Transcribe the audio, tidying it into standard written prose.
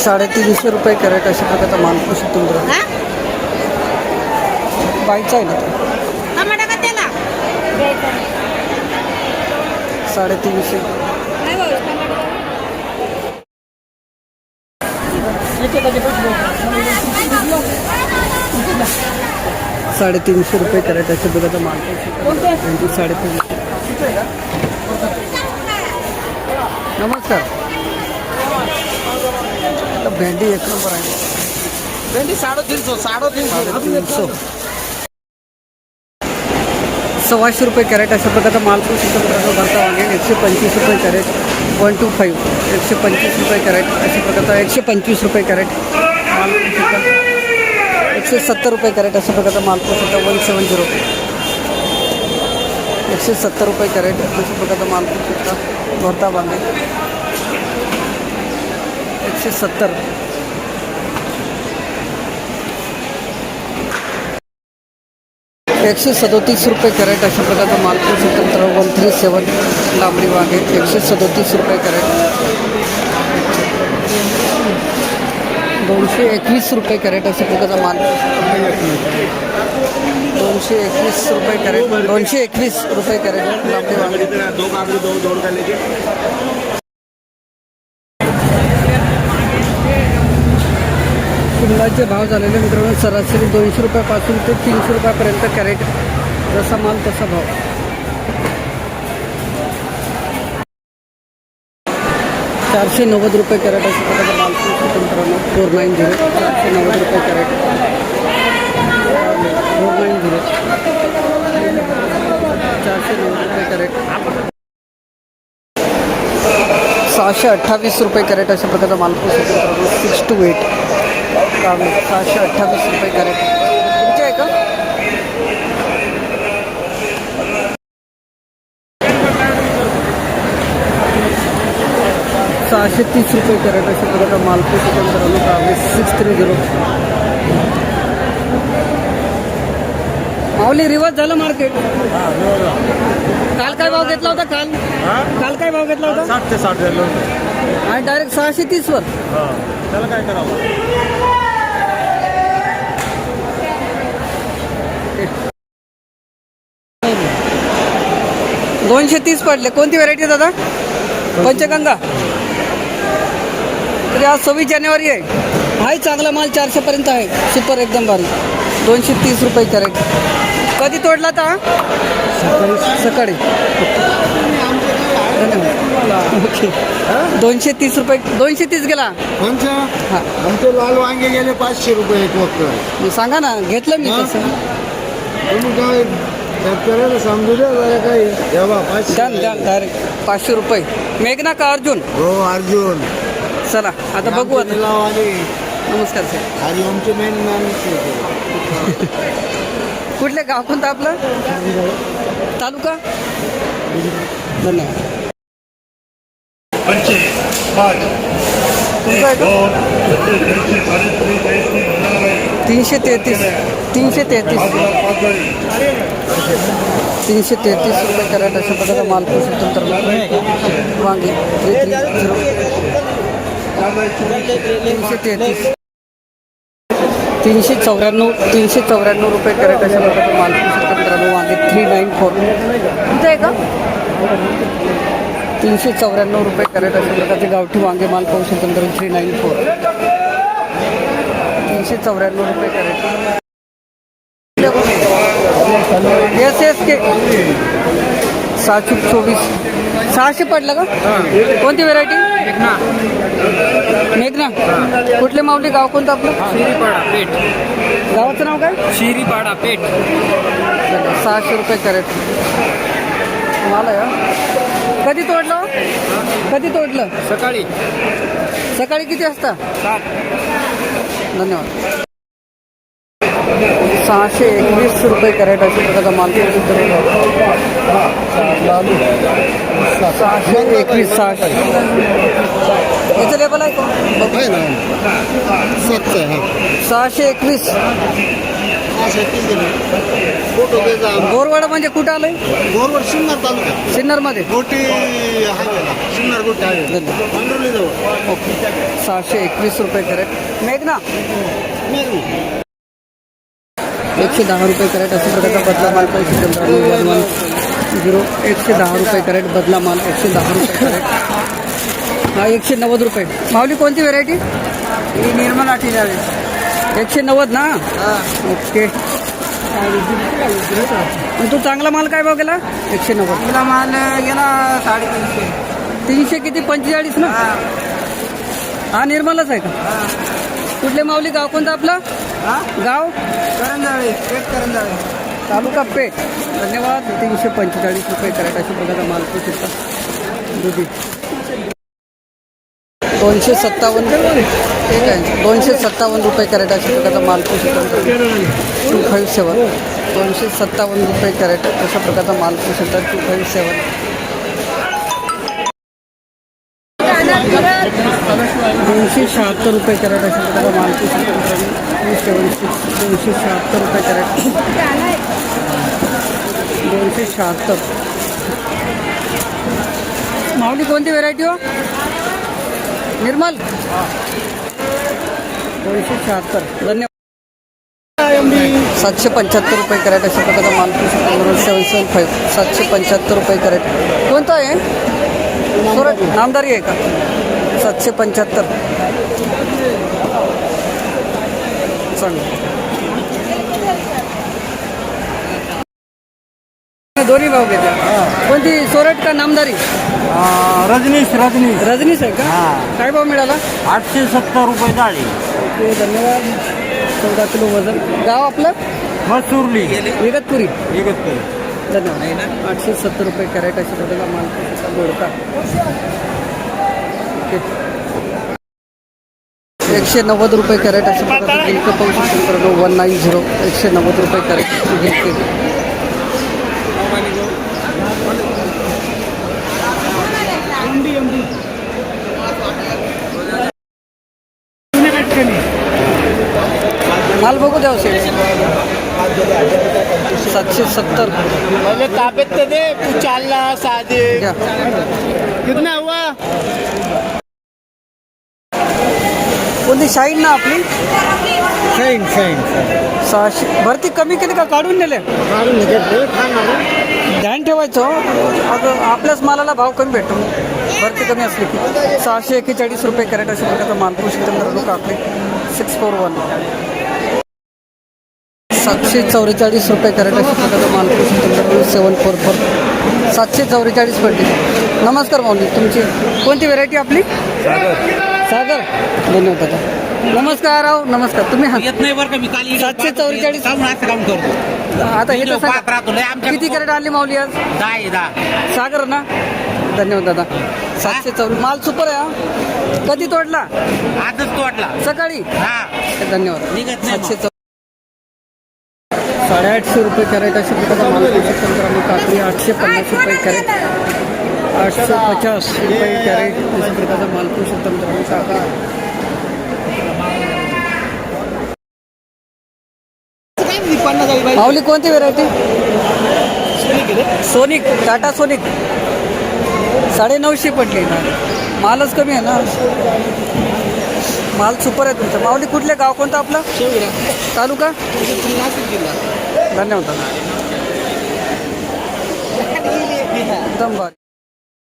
350 रुपये कॅरेट अशा प्रकारचा माल पाहू शकतो मित्रांनो. बाईचा आहे ना तो. 350. 350 रुपये कॅरेट अशा प्रकारचा माल पाहू शकतो. 350. नमस्कार. भेंडी एक नंबर आहे. भेंडी 350. 350. 125 रुपये कॅरेट अशा प्रकारचा माल पाहू शकतो मित्रांनो. भरता वांगे 125 रुपये कॅरेट. 125. 125 रुपये कॅरेट अशा प्रकारचा 125 रुपये कॅरेट माल पाहू शकतो. 170 रुपये कॅरेट अशा प्रकारचा माल पाहू शकतो. 170. 170 रुपये कॅरेट अशा प्रकारचा माल पाहू शकता. भरता वांगे 170. 137 रुपये कॅरेट अशा प्रकारचा माल पाहू शकतो मित्रांनो. 137 लांबडी वांगे 137 रुपये कॅरेट. 221 रुपये कॅरेट अशा प्रकारचा माल 221 रुपये कॅरेट. 221 रुपये कॅरेट लांबडी वांगे. फुलाचे भाव झालेले मित्रांनो सरासरी 200 रुपयापासून ते 300 रुपयापर्यंत कॅरेट. जसा माल तसा भाव. 490 रुपये कॅरेट अशा प्रकारचा माल मित्रांनो. 490. 490 रुपये कॅरेट. 490. 490 रुपये कॅरेट. 628 रुपये कॅरेट अशा प्रकारचा माल मित्रांनो. 6 to 8 628 रुपये कॅरेट. तुमचे आहे का? $630 रुपये कॅरेट अशा प्रकारचा माल मित्रांनो. 630. माऊली रिवर्स झालं मार्केट. काल काय भाव घेतला होता? काल काय भाव घेतला होता? 60 ते 60 झालं होतं. आणि डायरेक्ट 630 वर. त्याला काय करावं? 230 पडले. कोणती व्हरायटी दादा? पंचगंगा. तरी आज 26 जानेवारी आहे. हाय चांगला माल 400 पर्यंत आहे. सुपर एकदम भारी. 230 रुपये कॅरेट. कधी तोडला तर? सकाळी. ओके. 230 रुपये. 230 गेला. हां आमचे लाल वांगे गेले 500 रुपये एक वक्त. मग सांगा ना, घेतलं मी तसं. तुम्ही काय शेतकऱ्याला समजू द्या जरा काही. जेव्हा 500 डायरेक्ट 500 रुपये. मेघना का अर्जुन? हो अर्जुन. चला आता बघू. आता नमस्कार सर. हरिओमचे मेन माणूस. कुठले गाव कोणतं आपलं? तालुका? धन्यवाद. तुमचं आहे का? 333. 333 रुपये कॅरेट अशा प्रकारचा माल पाहू शकतो तर वांगे 330. 333. 394 रुपये कॅरेट अशा प्रकारचा माल पाहू शकतो मित्रांनो. वांगे 394. तुमचं आहे का? 394 रुपये कॅरेट अशा प्रकारचे गावठी वांगे माल पाहू शकतो मित्रांनो. 394. 394 रुपये कॅरेट. SSK 624. 600 पडलं का? कोणती व्हेरायटी? मेघना. कुठले माऊली? गाव कोणतं आपलं? शिरीपाडा पेठ. गावाचं नाव काय? शिरीपाडा पेठ. 600 रुपये कॅरेट. मला या. कधी तोडलं? कधी तोडलं? सकाळी. सकाळी किती वाजता? 7. धन्यवाद. 621 रुपये कॅरेट अशा प्रकारचा माल 621. 600 याचं लेबल आहे का? 621. बोरवाडा म्हणजे कुठं आलंय? गोरवर सिन्नर तालुक्यात सिन्नरमध्ये. गोटी हायवेला सिन्नर गोटी हायवे पांडुर्ली जवळ. ओके. 621 रुपये कॅरेट. मेघना 110 रुपये कॅरेट अशा प्रकारचा बदला माल पाहिजे. 110 रुपये कॅरेट बदला माल. 110 रुपये कॅरेट. हा 190 रुपये. माऊली कोणती व्हेरायटी? ही निर्मला 190 ना. ओके. तू चांगला माल काय भाव गेला? 190. आपला माल गेला 350. 300 किती? 45 ना. हा निर्मलाच आहे का? कुठले माऊली? गाव कोणतं आपलं? गाव करंजाळे, पेठ करंजाळे. तालुका पेठ. धन्यवाद. 345 रुपये कॅरेट अशा प्रकारचा माल पाहू शकता. दुधी 257. ठीक आहे. 257 रुपये कॅरेट अशा प्रकारचा माल पाहू शकता. 257. 257 रुपये कॅरेट अशा प्रकारचा माल पाहू शकता. 257. 276 रुपये कॅरेट अशा प्रकारचा माल पाहू शकता. 276 रुपये कॅरेट. 276. माऊली कोणती व्हेरायटी हो? निर्मल. 276. धन्यवाद. 775 रुपये कॅरेट अशा प्रकारचा माल पाहू शकता. 775. 775 रुपये कॅरेट. कोणतं आहे? सुरत नामदारी आहे का? 775. चांगलं. दोन्ही भाव घेते. कोणती? सोरट का नामदारी? रजनीश रजनीश आहे का? काय भाव मिळाला? 870 रुपये जाळी. ओके. धन्यवाद. 14 किलो वजन. गाव आपलं? मसूरली इगतपुरी. इगतपुरी. धन्यवाद. 870 रुपये कॅरेट अशा प्रकारचा माल गोडका. ओके. 190 रुपये कॅरेट अशा प्रकारचं गिलकं पाहू शकतो मित्रांनो. 190. 190 रुपये कॅरेट गिलके. माल बघू द्या. 770. पहले ताबेत तो दे, तू चालना साधे. घ्या. कितना हुआ? कोणती शाईन ना आपली? शाईन 600. भरती कमी केली का? काढून नेले? ध्यान ठेवायचं. अगं आपल्याच मालाला भाव कमी भेटतो. भरती कमी असली की. 641 रुपये कॅरेट अशा प्रकारचा माल पाहू शकतो मित्रांनो. काकडे 641. 744 रुपये कॅरेट अशा प्रकारचा माल पाहू शकतो मित्रांनो. 744. 744 पडली. नमस्कार माऊली. तुमची कोणती व्हेरायटी आपली? सागर. धन्यवाद दादा. नमस्कार. राव नमस्कार. तुम्ही येत नाही बरं का मी काल 744. काम करतो. आता हे तर पाहत सांगा. राहतो लय आमच्या किती कॅरेट आणली माऊली आज? 10. सागर ना. धन्यवाद दादा. 744 माल सुपर आहे हा. कधी तोडला? आजच तोडला. सकाळी. हा धन्यवाद. निघत नाही मग. 744. 850 रुपये कॅरेट अशा प्रकारचा माल पाहू शकतो मित्रांनो. काकडी 850 रुपये कॅरेट. 850 रुपये कॅरेट अशा प्रकारचा माल पाहू शकतो मित्रांनो. काका माऊली कोणती व्हेरायटी? सोनिक. टाटा सोनिक. 950 पडली ना. मालच कमी आहे ना. माल सुपर आहे तुमचा. माऊली कुठले? गाव कोणतं आपलं? तालुका? धन्यवाद. एकदम भारी.